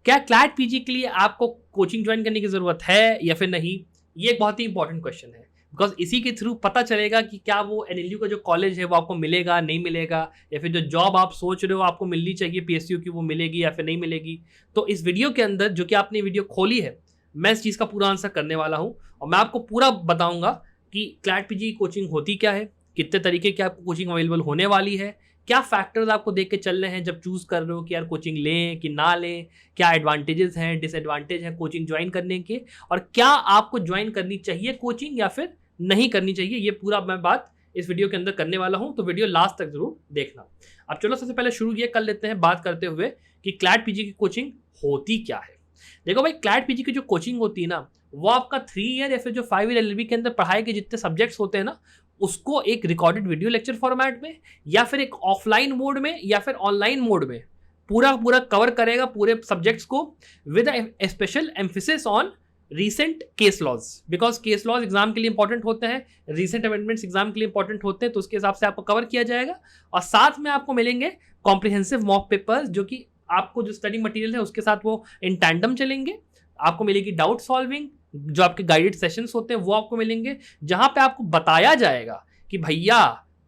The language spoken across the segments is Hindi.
क्या क्लैट पीजी के लिए आपको कोचिंग ज्वाइन करने की जरूरत है या फिर नहीं, ये एक बहुत ही इंपॉर्टेंट क्वेश्चन है। बिकॉज इसी के थ्रू पता चलेगा कि क्या वो एनएलयू का जो कॉलेज है वो आपको मिलेगा नहीं मिलेगा, या फिर जो जॉब आप सोच रहे हो आपको मिलनी चाहिए पीएसयू की वो मिलेगी या फिर नहीं मिलेगी। तो इस वीडियो के अंदर जो कि आपने वीडियो खोली है, मैं इस चीज़ का पूरा आंसर करने वाला हूँ और मैं आपको पूरा बताऊंगा कि क्लैट पीजी की कोचिंग होती क्या है, कितने तरीके की आपको कोचिंग अवेलेबल होने वाली है, क्या फैक्टर्स आपको देख के चल रहे हैं जब चूज कर रहे हो कि यार कोचिंग लें कि ना लें, क्या एडवांटेजेस हैं डिसएडवांटेज हैं कोचिंग ज्वाइन करने के, और क्या आपको ज्वाइन करनी चाहिए कोचिंग या फिर नहीं करनी चाहिए, ये पूरा मैं बात इस वीडियो के अंदर करने वाला हूं। तो वीडियो लास्ट तक जरूर देखना। अब चलो सबसे पहले शुरू ये कर लेते हैं बात करते हुए कि क्लैट पीजी की कोचिंग होती क्या है। देखो भाई, क्लैट पीजी की जो कोचिंग होती है ना, वो आपका 3 ईयर या फिर जो 5 ईयर एलएलबी के अंदर पढ़ाई के जितने सब्जेक्ट्स होते हैं ना, उसको एक रिकॉर्डेड वीडियो लेक्चर फॉर्मेट में या फिर एक ऑफलाइन मोड में या फिर ऑनलाइन मोड में पूरा पूरा कवर करेगा पूरे सब्जेक्ट्स को, with a special emphasis on recent case laws. Because case laws exam के लिए इंपॉर्टेंट होते हैं, रीसेंट अमेंडमेंट्स एग्जाम के लिए इंपॉर्टेंट होते हैं, तो उसके हिसाब से आपको कवर किया जाएगा। और साथ में आपको मिलेंगे कॉम्प्रिहेंसिव मॉक पेपर्स, जो कि आपको जो स्टडी मटेरियल है उसके साथ वो इन टैंडम चलेंगे। आपको मिलेगी डाउट सॉल्विंग, जो आपके गाइडेड सेशंस होते हैं वो आपको मिलेंगे, जहां पे आपको बताया जाएगा कि भैया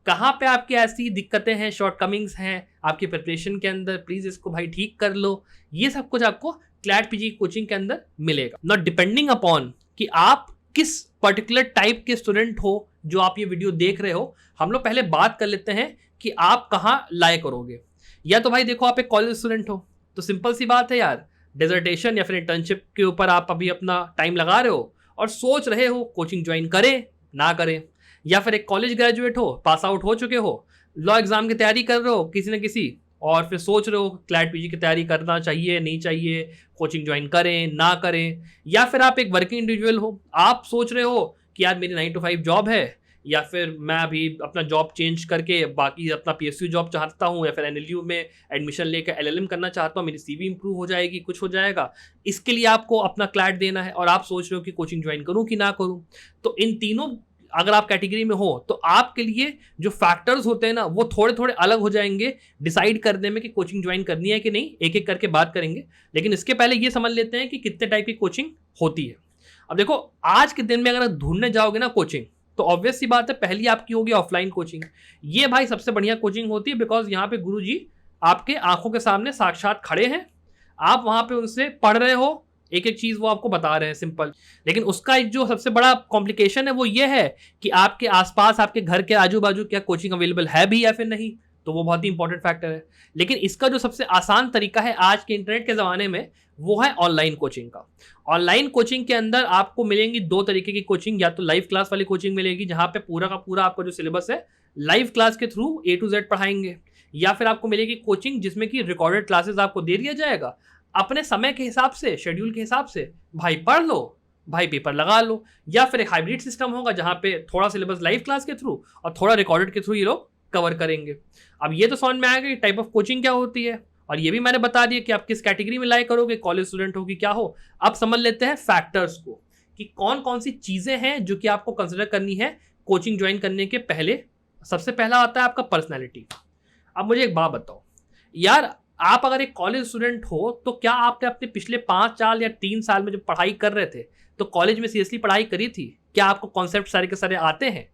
कहाँ पे आपकी ऐसी दिक्कतें हैं, शॉर्टकमिंग्स हैं आपकी प्रिपरेशन के अंदर, प्लीज इसको भाई ठीक कर लो। ये सब कुछ आपको क्लैट पीजी कोचिंग के अंदर मिलेगा। नॉट डिपेंडिंग अपॉन कि आप किस पर्टिकुलर टाइप के स्टूडेंट हो जो आप ये वीडियो देख रहे हो। हम लोग पहले बात कर लेते हैं कि आप कहाँ लाए करोगे। या तो भाई देखो, आप एक कॉलेज स्टूडेंट हो तो सिंपल सी बात है यार, डिसर्टेशन या फिर इंटर्नशिप के ऊपर आप अभी अपना टाइम लगा रहे हो और सोच रहे हो कोचिंग ज्वाइन करें ना करें। या फिर एक कॉलेज ग्रेजुएट हो, पास आउट हो चुके हो, लॉ एग्जाम की तैयारी कर रहे हो किसी न किसी, और फिर सोच रहे हो क्लैट पीजी की तैयारी करना चाहिए नहीं चाहिए, कोचिंग ज्वाइन करें ना करें। या फिर आप एक वर्किंग इंडिविजुअल हो, आप सोच रहे हो कि यार मेरी 9 to 5 जॉब है, या फिर मैं अभी अपना जॉब चेंज करके बाकी अपना पीएसयू जॉब चाहता हूँ, या फिर एनएलयू में एडमिशन लेकर एलएलएम करना चाहता हूँ, मेरी सीवी इंप्रूव हो जाएगी, कुछ हो जाएगा, इसके लिए आपको अपना क्लैट देना है और आप सोच रहे हो कि कोचिंग ज्वाइन करूँ कि ना करूँ। तो इन तीनों अगर आप कैटेगरी में हो तो आपके लिए जो फैक्टर्स होते हैं ना वो थोड़े थोड़े अलग हो जाएंगे डिसाइड करने में कि कोचिंग ज्वाइन करनी है कि नहीं। एक एक करके बात करेंगे, लेकिन इसके पहले ये समझ लेते हैं कि कितने टाइप की कोचिंग होती है। अब देखो, आज के दिन में अगर ढूंढने जाओगे ना कोचिंग, तो ऑब्वियस सी बात है पहली आपकी होगी ऑफलाइन कोचिंग। ये भाई सबसे बढ़िया कोचिंग होती है, बिकॉज यहाँ पे गुरुजी आपके आंखों के सामने साक्षात खड़े हैं, आप वहां पे उनसे पढ़ रहे हो, एक एक चीज वो आपको बता रहे हैं सिंपल। लेकिन उसका एक जो सबसे बड़ा कॉम्प्लिकेशन है वो ये है कि आपके आसपास आपके घर के आजू बाजू क्या कोचिंग अवेलेबल है भी या फिर नहीं, तो वो बहुत ही इंपॉर्टेंट फैक्टर है। लेकिन इसका जो सबसे आसान तरीका है आज के इंटरनेट के जमाने में, वो है ऑनलाइन कोचिंग का। ऑनलाइन कोचिंग के अंदर आपको मिलेंगी 2 तरीके की कोचिंग, या तो लाइव क्लास वाली कोचिंग मिलेगी जहां पे पूरा का पूरा आपका जो सिलेबस है लाइव क्लास के थ्रू A to Z पढ़ाएंगे, या फिर आपको मिलेगी कोचिंग जिसमें कि रिकॉर्डेड क्लासेस आपको दे दिया जाएगा, अपने समय के हिसाब से, शेड्यूल के हिसाब से भाई पढ़ लो, भाई पेपर लगा लो। या फिर एक हाइब्रिड सिस्टम होगा जहां पे थोड़ा सिलेबस लाइव क्लास के थ्रू और थोड़ा रिकॉर्डेड के थ्रू ये लोग कवर करेंगे। अब ये तो समझ में आएगा कि टाइप ऑफ कोचिंग क्या होती है, और ये भी मैंने बता दिया कि आप किस कैटेगरी में लाइक करोगे, कॉलेज स्टूडेंट हो कि क्या हो। अब समझ लेते हैं फैक्टर्स को कि कौन कौन सी चीजें हैं जो कि आपको कंसिडर करनी है कोचिंग ज्वाइन करने के पहले। सबसे पहला आता है आपका पर्सनैलिटी। अब मुझे एक बात बताओ यार, आप अगर एक कॉलेज स्टूडेंट हो तो क्या आपने अपने पिछले 5 साल या 3 साल में जब पढ़ाई कर रहे थे तो कॉलेज में सीरियसली पढ़ाई करी थी? क्या आपको कॉन्सेप्ट सारे के सारे आते हैं?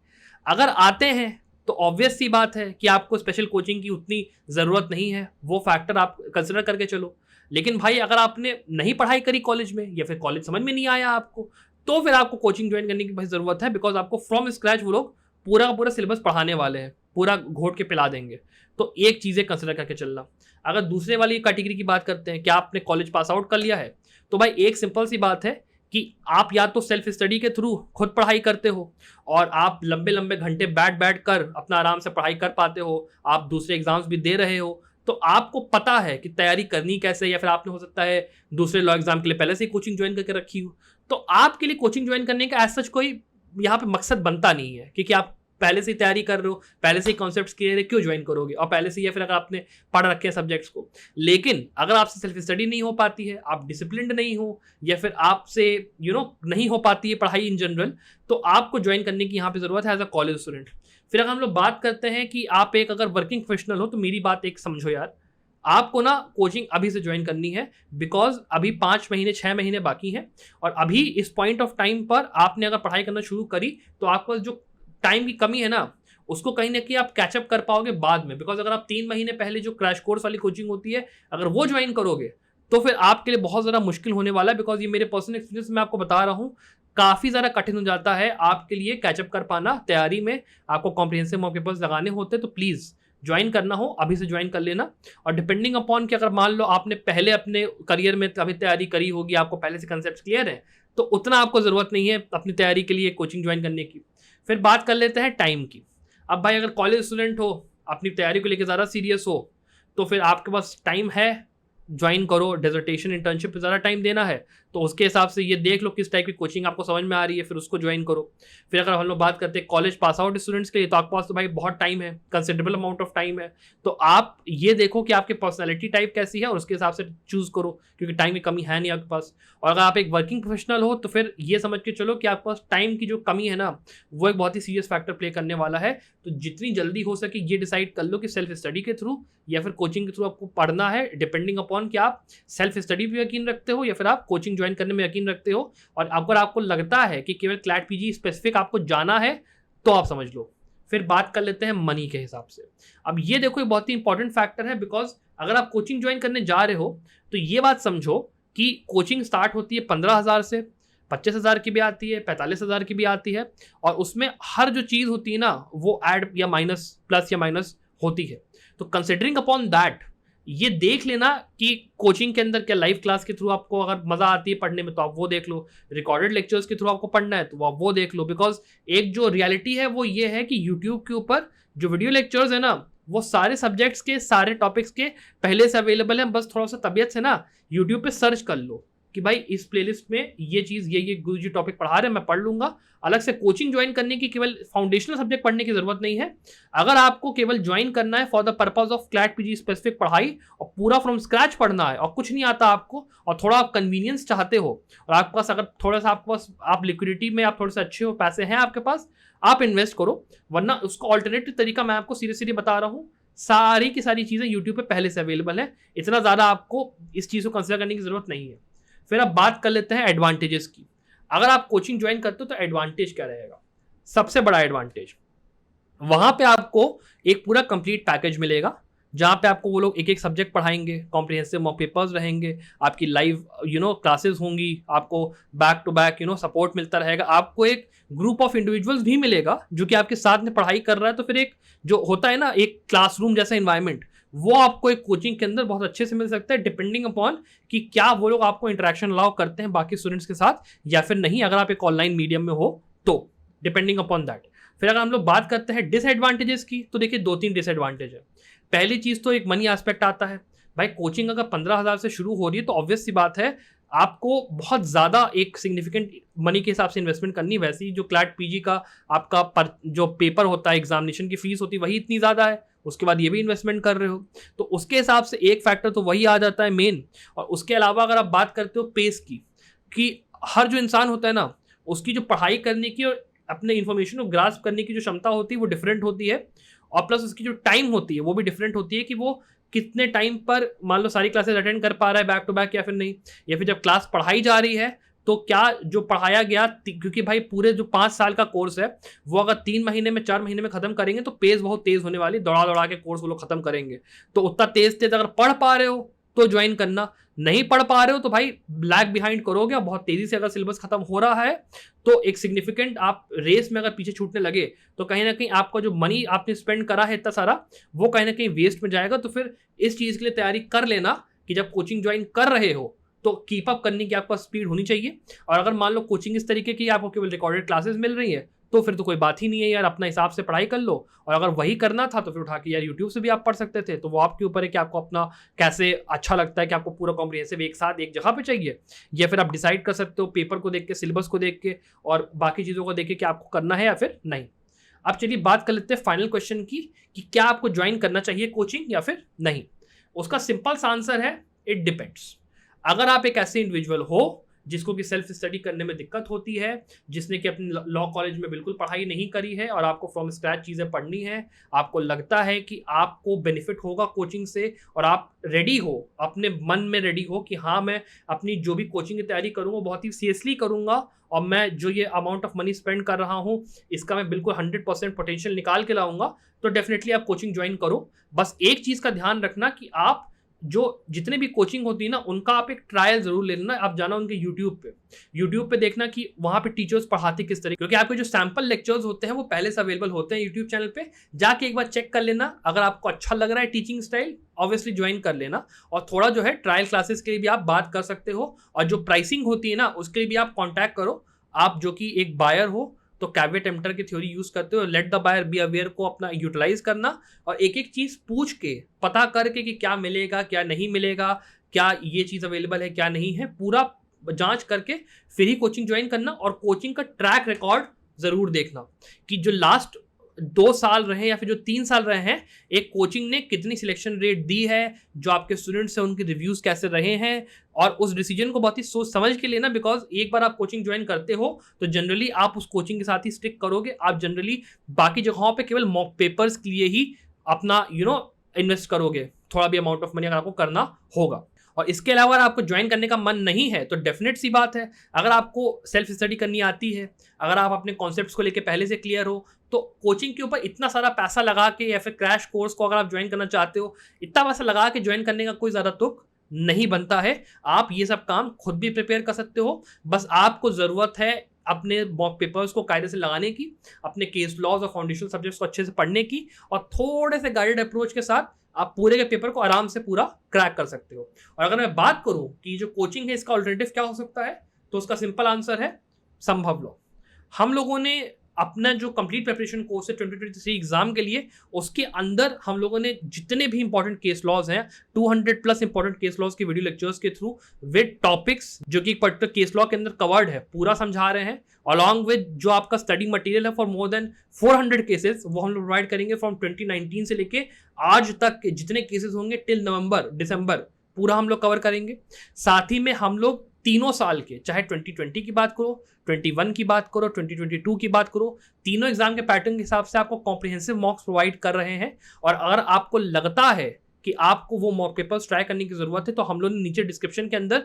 अगर आते हैं तो ऑब्वियस सी बात है कि आपको स्पेशल कोचिंग की उतनी ज़रूरत नहीं है, वो फैक्टर आप कंसिडर करके चलो। लेकिन भाई अगर आपने नहीं पढ़ाई करी कॉलेज में, या फिर कॉलेज समझ में नहीं आया आपको, तो फिर आपको कोचिंग ज्वाइन करने की भाई ज़रूरत है, बिकॉज आपको फ्रॉम स्क्रैच वो लोग पूरा का पूरा सिलेबस पढ़ाने वाले हैं, पूरा घोट के पिला देंगे। तो एक चीज़ें कंसिडर करके चलना। अगर दूसरे वाली कैटेगरी की बात करते हैं, क्या आपने कॉलेज पास आउट कर लिया है, तो भाई एक सिंपल सी बात है कि आप या तो सेल्फ स्टडी के थ्रू खुद पढ़ाई करते हो और आप लंबे लंबे घंटे बैठ कर अपना आराम से पढ़ाई कर पाते हो, आप दूसरे एग्जाम्स भी दे रहे हो, तो आपको पता है कि तैयारी करनी कैसे। या फिर आपने हो सकता है दूसरे लॉ एग्जाम के लिए पहले से ही कोचिंग ज्वाइन करके रखी हो, तो आपके लिए कोचिंग ज्वाइन करने का एज सच कोई यहाँ पे मकसद बनता नहीं है, क्योंकि आप पहले से ही तैयारी कर रहे हो, पहले से ही कॉन्सेप्ट्स क्लियर है, क्यों ज्वाइन करोगे? और पहले से या फिर अगर आपने पढ़ रखे हैं सब्जेक्ट्स को। लेकिन अगर आपसे सेल्फ स्टडी नहीं हो पाती है, आप डिसिप्लिन्ड नहीं हो, या फिर आपसे नहीं हो पाती है पढ़ाई इन जनरल, तो आपको ज्वाइन करने की यहाँ पे जरूरत है एज अ कॉलेज स्टूडेंट। फिर अगर हम लोग बात करते हैं कि आप एक अगर वर्किंग प्रोफेशनल हो, तो मेरी बात एक समझो यार, आपको ना कोचिंग अभी से ज्वाइन करनी है, बिकॉज अभी 5 महीने 6 महीने बाकी हैं, और अभी इस पॉइंट ऑफ टाइम पर आपने अगर पढ़ाई करना शुरू करी तो आपको जो टाइम की कमी है ना, उसको कहीं ना कहीं आप कैचअप कर पाओगे बाद में। बिकॉज अगर आप 3 महीने पहले जो क्रैश कोर्स वाली कोचिंग होती है अगर वो ज्वाइन करोगे तो फिर आपके लिए बहुत ज़्यादा मुश्किल होने वाला है, बिकॉज ये मेरे पर्सनल एक्सपीरियंस में आपको बता रहा हूँ, काफ़ी ज़्यादा कठिन हो जाता है आपके लिए कैचअप कर पाना तैयारी में। आपको कॉम्प्रिहेंसिव मॉक पेपर्स लगाने होते हैं, तो प्लीज़ ज्वाइन करना हो अभी से ज्वाइन कर लेना। और डिपेंडिंग अपॉन कि अगर मान लो आपने पहले अपने करियर में कभी तैयारी करी होगी, आपको पहले से कंसेप्ट क्लियर है, तो उतना आपको ज़रूरत नहीं है अपनी तैयारी के लिए कोचिंग ज्वाइन करने की। फिर बात कर लेते हैं टाइम की। अब भाई अगर कॉलेज स्टूडेंट हो, अपनी तैयारी को लेकर ज़्यादा सीरियस हो, तो फिर आपके पास टाइम है, ज्वाइन करो। डिसर्टेशन इंटर्नशिप पे ज़्यादा टाइम देना है तो उसके हिसाब से ये देख लो किस टाइप की कोचिंग आपको समझ में आ रही है, फिर उसको ज्वाइन करो। फिर अगर हम लोग बात करते हैं कॉलेज पास आउट स्टूडेंट्स के लिए, तो आपके पास तो भाई बहुत टाइम है, कंसिडरेबल अमाउंट ऑफ टाइम है। तो आप ये देखो कि आपकी पर्सनैलिटी टाइप कैसी है और उसके हिसाब से चूज़ करो, क्योंकि टाइम की कमी है नहीं आपके पास। और अगर आप एक वर्किंग प्रोफेशनल हो तो फिर ये समझ के चलो कि आपके पास टाइम की जो कमी है ना, वो एक बहुत ही सीरियस फैक्टर प्ले करने वाला है। तो जितनी जल्दी हो सके ये डिसाइड कर लो कि सेल्फ स्टडी के थ्रू या फिर कोचिंग के थ्रू आपको पढ़ना है, डिपेंडिंग अपॉन कि आप सेल्फ स्टडी पे यकीन रखते हो या फिर आप कोचिंग ज्वाइन करने में यकीन रखते हो। और अगर आपको लगता है कि केवल क्लैट पीजी स्पेसिफिक आपको जाना है तो आप समझ लो। फिर बात कर लेते हैं मनी के हिसाब से। अब ये देखो ये बहुत ही इंपॉर्टेंट फैक्टर है, बिकॉज अगर आप कोचिंग ज्वाइन करने जा रहे हो तो ये बात समझो कि कोचिंग स्टार्ट होती है 15,000 से, 25,000 की भी आती है, 45,000 की भी आती है, और उसमें हर जो चीज़ होती है ना वो ऐड या माइनस, प्लस या माइनस होती है। तो कंसिडरिंग अपॉन दैट ये देख लेना कि कोचिंग के अंदर क्या लाइव क्लास के थ्रू आपको अगर मज़ा आती है पढ़ने में तो आप वो देख लो, रिकॉर्डेड लेक्चर्स के थ्रू आपको पढ़ना है तो आप वो देख लो। बिकॉज एक जो रियलिटी है वो ये है कि यूट्यूब के ऊपर जो वीडियो लेक्चर्स है ना, वो सारे सब्जेक्ट्स के सारे टॉपिक्स के पहले से अवेलेबल है। बस थोड़ा सा तबीयत से ना यूट्यूब पे सर्च कर लो कि भाई इस प्लेलिस्ट में ये चीज़ ये गुरुजी टॉपिक पढ़ा रहे हैं, मैं पढ़ लूंगा। अलग से कोचिंग ज्वाइन करने की केवल फाउंडेशनल सब्जेक्ट पढ़ने की जरूरत नहीं है। अगर आपको केवल ज्वाइन करना है for the purpose of CLAT PG specific पढ़ाई और पूरा फ्रॉम स्क्रैच पढ़ना है और कुछ नहीं आता आपको और थोड़ा आप कन्वीनियंस चाहते हो और आपके पास अगर थोड़ा सा आपके पास आप लिक्विडिटी में आप थोड़े से अच्छे हो, पैसे हैं आपके पास, आप इन्वेस्ट करो। वरना उसको ऑल्टरनेटिव तरीका मैं आपको सीधे सीधे बता रहा हूँ, सारी की सारी चीज़ें यूट्यूब पे पहले से अवेलेबल है, इतना ज़्यादा आपको इस चीज़ को कंसिडर करने की जरूरत नहीं है। फिर अब बात कर लेते हैं एडवांटेजेस की। अगर आप कोचिंग ज्वाइन करते हो तो एडवांटेज क्या रहेगा? सबसे बड़ा एडवांटेज, वहां पे आपको एक पूरा कंप्लीट पैकेज मिलेगा जहां पे आपको वो लोग एक एक सब्जेक्ट पढ़ाएंगे, कॉम्प्रिहेंसिव मॉक पेपर्स रहेंगे, आपकी लाइव क्लासेस होंगी, आपको बैक टू बैक सपोर्ट मिलता रहेगा, आपको एक ग्रुप ऑफ इंडिविजुअल्स भी मिलेगा जो कि आपके साथ में पढ़ाई कर रहा है। तो फिर एक जो होता है ना एक क्लासरूम जैसा इन्वायरमेंट, वो आपको एक कोचिंग के अंदर बहुत अच्छे से मिल सकता है, डिपेंडिंग अपॉन कि क्या वो लोग आपको इंटरेक्शन अलाउ करते हैं बाकी स्टूडेंट्स के साथ या फिर नहीं, अगर आप एक ऑनलाइन मीडियम में हो तो, डिपेंडिंग अपॉन दैट। फिर अगर हम लोग बात करते हैं डिसएडवांटेजेस की, तो देखिए 2-3 डिसएडवांटेज है। पहली चीज़ तो एक मनी एस्पेक्ट आता है। भाई कोचिंग अगर 15,000 से शुरू हो रही है तो ऑब्वियस सी बात है आपको बहुत ज़्यादा एक सिग्निफिकेंट मनी के हिसाब से इन्वेस्टमेंट करनी। वैसे ही जो क्लैट पीजी का आपका जो पेपर होता है, एग्जामिनेशन की फीस होती है, वही इतनी ज़्यादा है, उसके बाद ये भी इन्वेस्टमेंट कर रहे हो, तो उसके हिसाब से एक फैक्टर तो वही आ जाता है मेन। और उसके अलावा अगर आप बात करते हो पेस की, कि हर जो इंसान होता है ना उसकी जो पढ़ाई करने की और अपने इन्फॉर्मेशन को ग्रास्प करने की जो क्षमता होती है वो डिफरेंट होती है, और प्लस उसकी जो टाइम होती है वो भी डिफरेंट होती है कि वो कितने टाइम पर मान लो सारी क्लासेस अटेंड कर पा रहा है बैक टू बैक या फिर नहीं, या फिर जब क्लास पढ़ाई जा रही है तो क्या जो पढ़ाया गया, क्योंकि भाई पूरे जो 5 साल का कोर्स है वो अगर 3 महीने में 4 महीने में खत्म करेंगे तो पेस बहुत तेज होने वाली, दौड़ा दौड़ा के कोर्स वो लोग खत्म करेंगे। तो उतना तेज अगर पढ़ पा रहे हो तो ज्वाइन करना, नहीं पढ़ पा रहे हो तो भाई लैग बिहाइंड करोगे। और बहुत तेजी से अगर सिलेबस खत्म हो रहा है तो एक सिग्निफिकेंट आप रेस में अगर पीछे छूटने लगे तो कहीं ना कहीं आपका जो मनी आपने स्पेंड करा है इतना सारा, वो कहीं ना कहीं वेस्ट में जाएगा। तो फिर इस चीज़ के लिए तैयारी कर लेना कि जब कोचिंग ज्वाइन कर रहे हो तो कीप अप करने की आपका स्पीड होनी चाहिए। और अगर मान लो कोचिंग इस तरीके की आपको केवल रिकॉर्डेड क्लासेस मिल रही है तो फिर तो कोई बात ही नहीं है यार, अपना हिसाब से पढ़ाई कर लो। और अगर वही करना था तो फिर उठा के यार यूट्यूब से भी आप पढ़ सकते थे, तो वो आपके ऊपर है कि आपको अपना कैसे अच्छा लगता है कि आपको पूरा कॉम्प्रिहेंसिव एक साथ एक जगह पे चाहिए, या फिर आप डिसाइड कर सकते हो पेपर को देख के, सिलेबस को देख के और बाकी चीज़ों को देख के कि आपको करना है या फिर नहीं। अब चलिए बात कर लेते हैं फाइनल क्वेश्चन की कि क्या आपको ज्वाइन करना चाहिए कोचिंग या फिर नहीं। उसका सिंपल सा आंसर है इट डिपेंड्स। अगर आप एक ऐसे इंडिविजुअल हो जिसको कि सेल्फ स्टडी करने में दिक्कत होती है, जिसने कि अपने लॉ कॉलेज में बिल्कुल पढ़ाई नहीं करी है और आपको फ्रॉम स्क्रैच चीज़ें पढ़नी है, आपको लगता है कि आपको बेनिफिट होगा कोचिंग से और आप रेडी हो, अपने मन में रेडी हो कि हाँ मैं अपनी जो भी कोचिंग की तैयारी करूँगा बहुत ही सीरियसली करूँगा और मैं जो ये अमाउंट ऑफ मनी स्पेंड कर रहा हूँ इसका मैं बिल्कुल 100% पोटेंशियल निकाल के लाऊंगा, तो डेफिनेटली आप कोचिंग ज्वाइन करो। बस एक चीज़ का ध्यान रखना कि आप जो जितने भी कोचिंग होती है ना उनका आप एक ट्रायल जरूर ले लेना। आप जाना उनके यूट्यूब पे देखना कि वहाँ पे टीचर्स पढ़ाते किस तरह, क्योंकि आपके जो सैम्पल लेक्चर्स होते हैं वो पहले से अवेलेबल होते हैं यूट्यूब चैनल पे, जाके एक बार चेक कर लेना। अगर आपको अच्छा लग रहा है टीचिंग स्टाइल ऑब्वियसली ज्वाइन कर लेना और थोड़ा जो है ट्रायल क्लासेस के लिए भी आप बात कर सकते हो और जो प्राइसिंग होती है ना उसके लिए भी आप कॉन्टैक्ट करो। आप जो कि एक बायर हो तो कैविएट एम्प्टर की थ्योरी यूज करते हो, let the buyer be aware को अपना यूटिलाइज करना और एक एक चीज पूछ के पता करके कि क्या मिलेगा क्या नहीं मिलेगा, क्या ये चीज अवेलेबल है क्या नहीं है, पूरा जांच करके फिर ही कोचिंग ज्वाइन करना। और कोचिंग का ट्रैक रिकॉर्ड जरूर देखना कि जो लास्ट 2 साल रहे या फिर जो 3 साल रहे हैं एक कोचिंग ने कितनी सिलेक्शन रेट दी है, जो आपके स्टूडेंट्स हैं उनके रिव्यूज कैसे रहे हैं, और उस डिसीजन को बहुत ही सोच समझ के लेना। बिकॉज एक बार आप कोचिंग ज्वाइन करते हो तो जनरली आप उस कोचिंग के साथ ही स्टिक करोगे। आप जनरली बाकी जगहों पे केवल मॉक पेपर्स के लिए ही अपना इन्वेस्ट करोगे, थोड़ा भी अमाउंट ऑफ मनी अगर आपको करना होगा। और इसके अलावा आपको ज्वाइन करने का मन नहीं है तो डेफिनेट सी बात है, अगर आपको सेल्फ स्टडी करनी आती है, अगर आप अपने कॉन्सेप्ट्स को लेके पहले से क्लियर हो, तो कोचिंग के ऊपर इतना सारा पैसा लगा के या फिर क्रैश कोर्स को अगर आप ज्वाइन करना चाहते हो, इतना पैसा लगा के ज्वाइन करने का कोई ज़्यादा तुक नहीं बनता है। आप ये सब काम खुद भी प्रिपेयर कर सकते हो। बस आपको ज़रूरत है अपने मॉक पेपर्स को कायदे से लगाने की, अपने केस लॉज और फाउंडेशनल सब्जेक्ट्स को अच्छे से पढ़ने की, और थोड़े से गाइडेड अप्रोच के साथ आप पूरे के पेपर को आराम से पूरा क्रैक कर सकते हो। और अगर मैं बात करूं कि जो कोचिंग है इसका ऑल्टरनेटिव क्या हो सकता है, तो उसका सिंपल आंसर है संभव लॉ। हम लोगों ने अपना जो कंप्लीट प्रिपरेशन कोर्स है 2023 एग्जाम के लिए, उसके अंदर हम लोगों ने जितने भी इंपॉर्टेंट केस लॉज हैं 200+ इंपॉर्टेंट केस लॉज के वीडियो लेक्चर्स के थ्रू विद टॉपिक्स जो कि पर्टिकुलर केस लॉ के अंदर कवर्ड है पूरा समझा रहे हैं, अलॉन्ग विद जो आपका स्टडी मटेरियल है फॉर मोर देन 400 केसेस, वो हम लोग प्रोवाइड करेंगे फ्रॉम 2019 से लेके आज तक के जितने केसेस होंगे टिल नवंबर दिसंबर पूरा हम लोग कवर करेंगे। साथ ही में हम लोग तीनों साल के, चाहे 2020 की बात करो, 21 की बात करो, 2022 की बात करो, तीनों एग्जाम के पैटर्न के हिसाब से आपको कॉम्प्रिहेंसिव मॉक्स प्रोवाइड कर रहे हैं। और अगर आपको लगता है कि आपको वो मॉक पेपर्स ट्राई करने की जरूरत है तो हम लोग ने नीचे डिस्क्रिप्शन के अंदर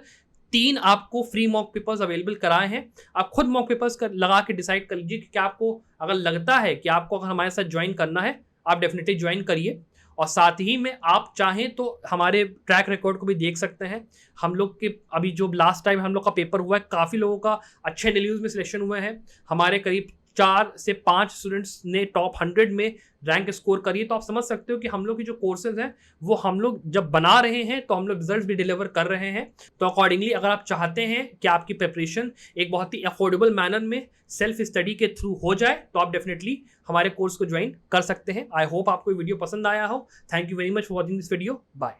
3 आपको फ्री मॉक पेपर्स अवेलेबल कराए हैं। आप खुद मॉक पेपर्स लगा के डिसाइड कर लीजिए कि क्या आपको अगर लगता है कि आपको अगर हमारे साथ ज्वाइन करना है, आप डेफिनेटली ज्वाइन करिए। और साथ ही में आप चाहें तो हमारे ट्रैक रिकॉर्ड को भी देख सकते हैं। हम लोग के अभी जो लास्ट टाइम हम लोग का पेपर हुआ है, काफ़ी लोगों का अच्छे एनालिसिस में सिलेक्शन हुए हैं। हमारे करीब 4 से 5 स्टूडेंट्स ने टॉप 100 में रैंक स्कोर करी है। तो आप समझ सकते हो कि हम लोग की जो कोर्सेज हैं वो हम लोग जब बना रहे हैं तो हम लोग रिजल्ट भी डिलीवर कर रहे हैं। तो अकॉर्डिंगली अगर आप चाहते हैं कि आपकी प्रिपरेशन एक बहुत ही अफोर्डेबल मैनर में सेल्फ स्टडी के थ्रू हो जाए तो आप डेफिनेटली हमारे कोर्स को ज्वाइन कर सकते हैं। आई होप आपको ये वीडियो पसंद आया हो। Thank you very much for watching this video. Bye.